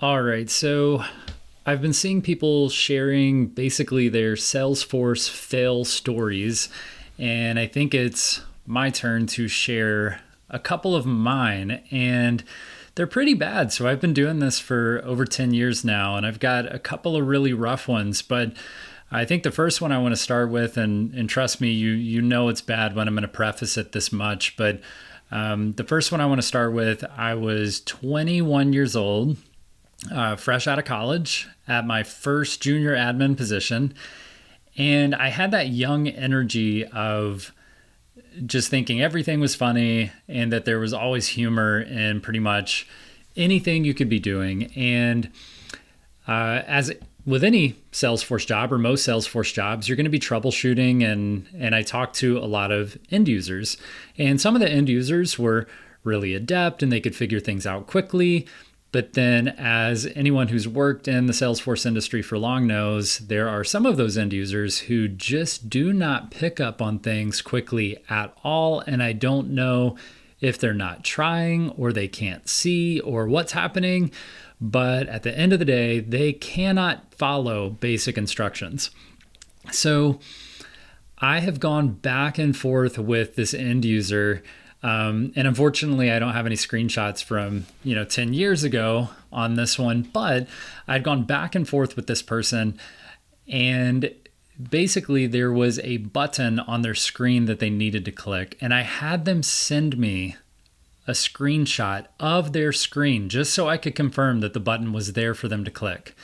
All right, so I've been seeing people sharing basically their Salesforce fail stories, and I think it's my turn to share a couple of mine, and they're pretty bad. So I've been doing this for over 10 years now, and I've got a couple of really rough ones, but I think the first one I want to start with, and trust me, you know it's bad when I'm going to preface it this much, but the first one I want to start with, I was 21 years old, fresh out of college at my first junior admin position. And I had that young energy of just thinking everything was funny and that there was always humor in pretty much anything you could be doing. And as with any Salesforce job or most Salesforce jobs, you're going to be troubleshooting. And I talked to a lot of end users. And some of the end users were really adept and they could figure things out quickly. But then, as anyone who's worked in the Salesforce industry for long knows, there are some of those end users who just do not pick up on things quickly at all. And I don't know if they're not trying or they can't see or what's happening. But at the end of the day, they cannot follow basic instructions. So I have gone back and forth with this end user. And unfortunately, I don't have any screenshots from, 10 years ago on this one, but I'd gone back and forth with this person. And basically, there was a button on their screen that they needed to click. And I had them send me a screenshot of their screen just so I could confirm that the button was there for them to click.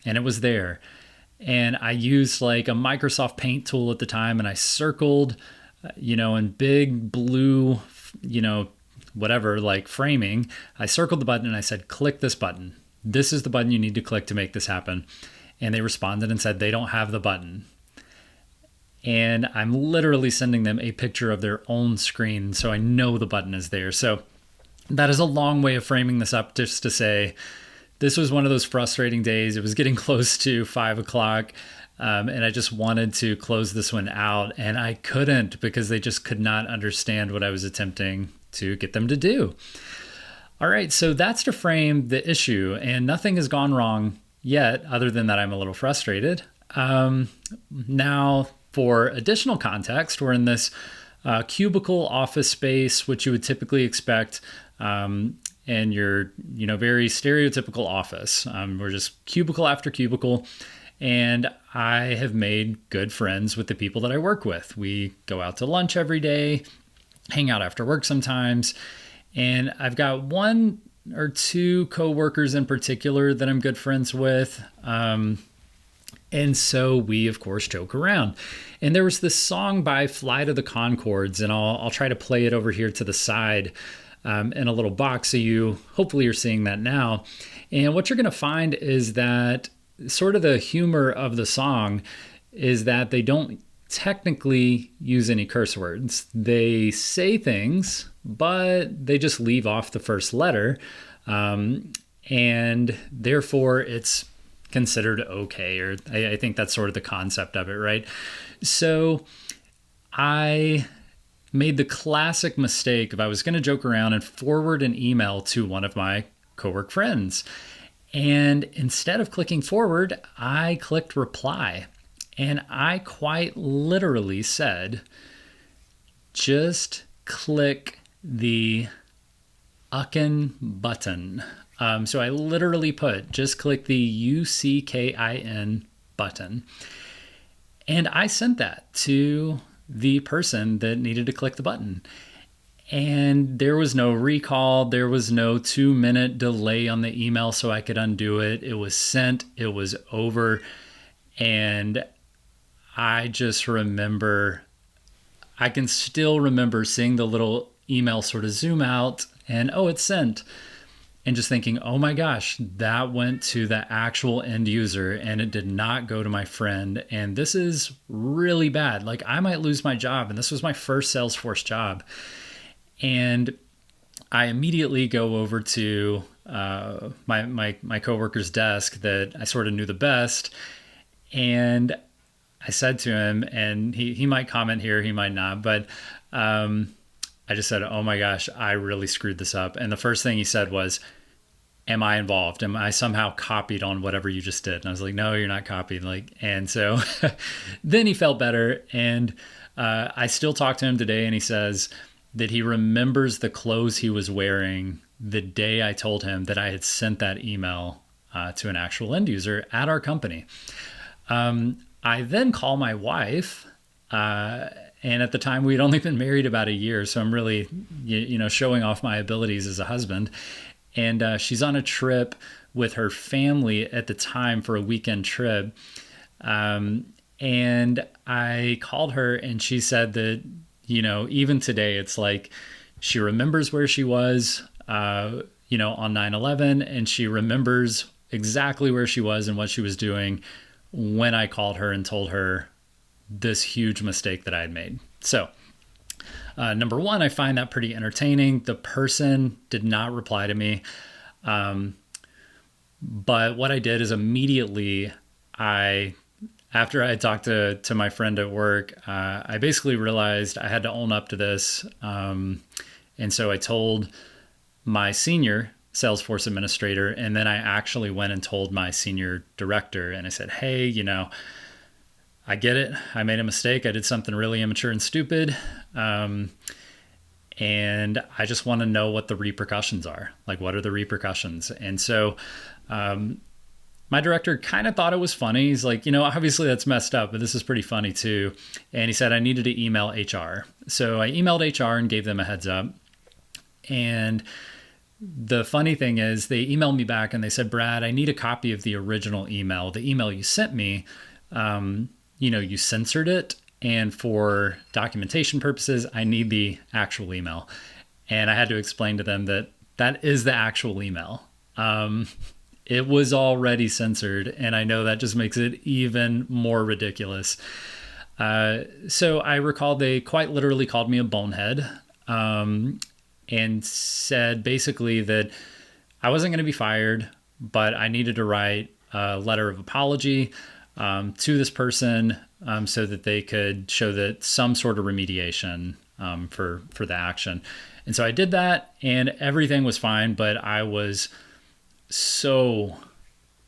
And it was there. And I used like a Microsoft Paint tool at the time, and I circled in big blue, whatever, like framing, I circled the button and I said, click this button. This is the button you need to click to make this happen. And they responded and said they don't have the button. And I'm literally sending them a picture of their own screen, so I know the button is there. So that is a long way of framing this up, just to say this was one of those frustrating days. It was getting close to 5 o'clock. And I just wanted to close this one out, and I couldn't because they just could not understand what I was attempting to get them to do. All right, so that's to frame the issue, and nothing has gone wrong yet, other than that I'm a little frustrated. Now, for additional context, we're in this cubicle office space, which you would typically expect in your very stereotypical office. We're just cubicle after cubicle. And I have made good friends with the people that I work with. We go out to lunch every day, hang out after work sometimes. And I've got one or two coworkers in particular that I'm good friends with. And so we, of course, joke around. And there was this song by Flight of the Conchords, and I'll try to play it over here to the side in a little box. So hopefully you're seeing that now. And what you're going to find is that sort of the humor of the song is that they don't technically use any curse words. They say things, but they just leave off the first letter. And therefore it's considered okay, or I think that's sort of the concept of it, right? So I made the classic mistake of I was going to joke around and forward an email to one of my coworker friends. And instead of clicking forward, I clicked reply. And I quite literally said, just click the uckin button. So I literally put, just click the UCKIN button. And I sent that to the person that needed to click the button. And there was no recall. There was no 2-minute delay on the email so I could undo it. It was sent. It was over. And I just remember, I can still remember seeing the little email sort of zoom out and, oh, it's sent. And just thinking, oh my gosh, that went to the actual end user and it did not go to my friend. And this is really bad. Like I might lose my job. And this was my first Salesforce job. And I immediately go over to my coworker's desk that I sort of knew the best. And I said to him, and he might comment here, he might not, but I just said, oh my gosh, I really screwed this up. And the first thing he said was, am I involved? Am I somehow copied on whatever you just did? And I was like, no, you're not copied. Like, and so then he felt better. And I still talk to him today, and he says that he remembers the clothes he was wearing the day I told him that I had sent that email to an actual end user at our company. I then call my wife, and at the time we'd only been married about a year, so I'm really, showing off my abilities as a husband. And she's on a trip with her family at the time for a weekend trip. And I called her, and she said that, even today, it's like she remembers where she was, on 9/11, and she remembers exactly where she was and what she was doing when I called her and told her this huge mistake that I had made. So, number one, I find that pretty entertaining. The person did not reply to me. But what I did is immediately, after I talked to my friend at work, I basically realized I had to own up to this. And so I told my senior Salesforce administrator, and then I actually went and told my senior director, and I said, hey, I get it. I made a mistake. I did something really immature and stupid. And I just want to know what the repercussions are. Like, what are the repercussions? And so my director kind of thought it was funny. He's like, obviously that's messed up, but this is pretty funny too. And he said I needed to email HR. So I emailed HR and gave them a heads up. And the funny thing is they emailed me back and they said, Brad, I need a copy of the original email. The email you sent me, you censored it. And for documentation purposes, I need the actual email. And I had to explain to them that that is the actual email. It was already censored. And I know that just makes it even more ridiculous. So I recall they quite literally called me a bonehead. And said basically that I wasn't going to be fired, but I needed to write a letter of apology to this person so that they could show that some sort of remediation for the action. And so I did that, and everything was fine, but I was so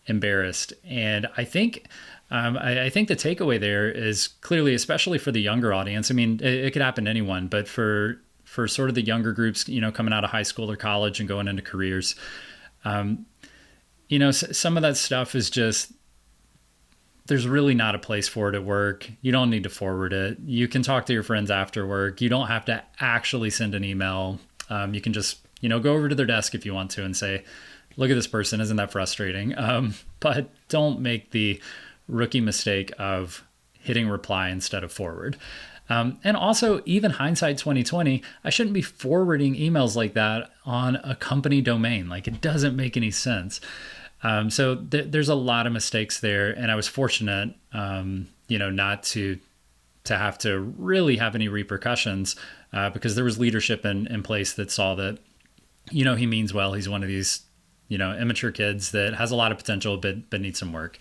embarrassed. And I think I think the takeaway there is clearly, especially for the younger audience. I mean, it could happen to anyone, but for sort of the younger groups, coming out of high school or college and going into careers, some of that stuff is just, there's really not a place for it at work. You don't need to forward it. You can talk to your friends after work. You don't have to actually send an email. You can just, go over to their desk if you want to and say, look at this person. Isn't that frustrating? But don't make the rookie mistake of hitting reply instead of forward. And also, even hindsight 2020, I shouldn't be forwarding emails like that on a company domain. Like, it doesn't make any sense. So there's a lot of mistakes there. And I was fortunate, not to have to really have any repercussions because there was leadership in place that saw that, he means well. He's one of these, immature kids that has a lot of potential, but needs some work.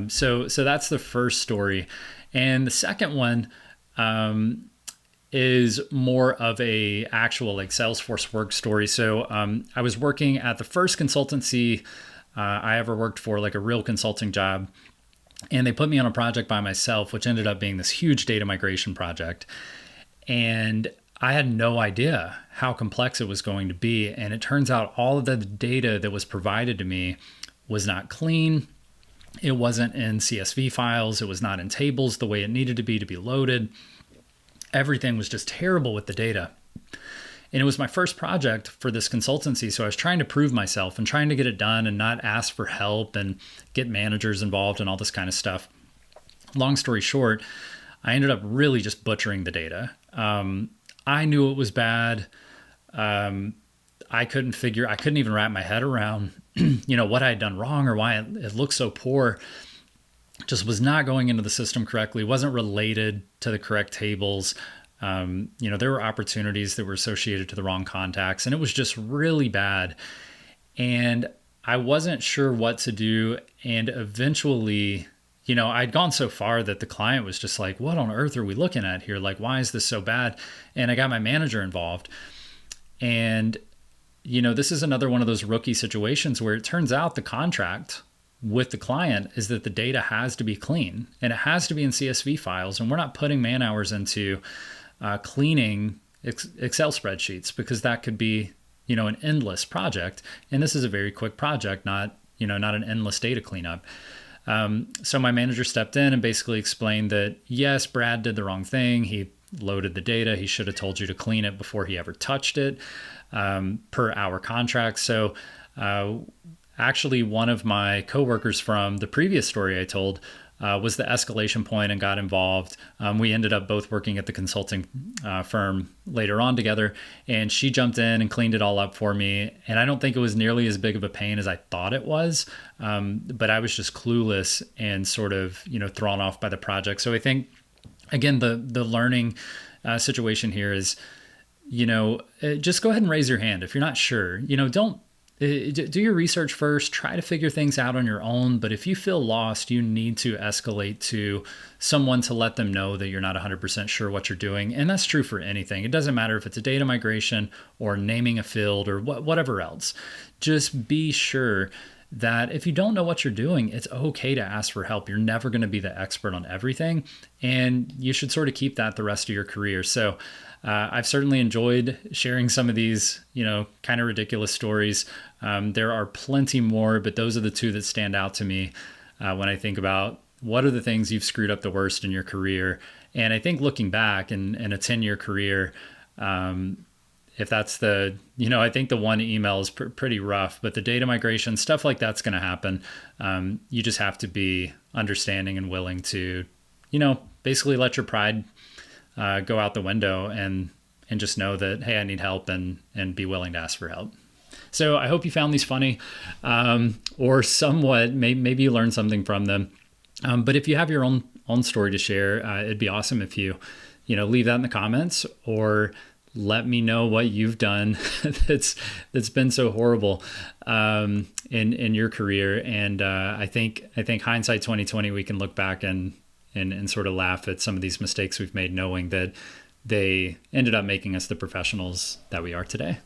So that's the first story. And the second one, is more of a actual like Salesforce work story. So I was working at the first consultancy I ever worked for, like a real consulting job. And they put me on a project by myself, which ended up being this huge data migration project. And I had no idea how complex it was going to be. And it turns out all of the data that was provided to me was not clean. It wasn't in CSV files. It was not in tables the way it needed to be loaded. Everything was just terrible with the data. And it was my first project for this consultancy. So I was trying to prove myself and trying to get it done and not ask for help and get managers involved and all this kind of stuff. Long story short, I ended up really just butchering the data. I knew it was bad. I couldn't even wrap my head around, what I had done wrong or why it looked so poor. Just was not going into the system correctly, wasn't related to the correct tables. There were opportunities that were associated to the wrong contacts, and it was just really bad. And I wasn't sure what to do. And eventually, I'd gone so far that the client was just like, what on earth are we looking at here? Like, why is this so bad? And I got my manager involved. And this is another one of those rookie situations where it turns out the contract with the client is that the data has to be clean and it has to be in CSV files. And we're not putting man hours into cleaning Excel spreadsheets, because that could be, an endless project. And this is a very quick project, not an endless data cleanup. So my manager stepped in and basically explained that, yes, Brad did the wrong thing. He loaded the data. He should have told you to clean it before he ever touched it, per our contract. So actually, one of my coworkers from the previous story I told was the escalation point and got involved. We ended up both working at the consulting firm later on together, and she jumped in and cleaned it all up for me. And I don't think it was nearly as big of a pain as I thought it was, but I was just clueless and sort of, thrown off by the project. So I think, again, the learning situation here is, just go ahead and raise your hand if you're not sure. Don't do your research first, try to figure things out on your own. But if you feel lost, you need to escalate to someone to let them know that you're not 100% sure what you're doing. And that's true for anything. It doesn't matter if it's a data migration or naming a field or whatever else. Just be sure that if you don't know what you're doing, it's okay to ask for help. You're never going to be the expert on everything. And you should sort of keep that the rest of your career. So I've certainly enjoyed sharing some of these, kind of ridiculous stories. There are plenty more, but those are the two that stand out to me when I think about what are the things you've screwed up the worst in your career. And I think looking back in a 10-year career, if that's I think the one email is pretty rough, but the data migration, stuff like that's going to happen. You just have to be understanding and willing to, basically let your pride go out the window and just know that, hey, I need help, and be willing to ask for help. So I hope you found these funny, or somewhat, maybe you learned something from them. But if you have your own story to share, it'd be awesome if you, leave that in the comments, or let me know what you've done that's been so horrible in your career. And I think hindsight 2020, we can look back and sort of laugh at some of these mistakes we've made, knowing that they ended up making us the professionals that we are today.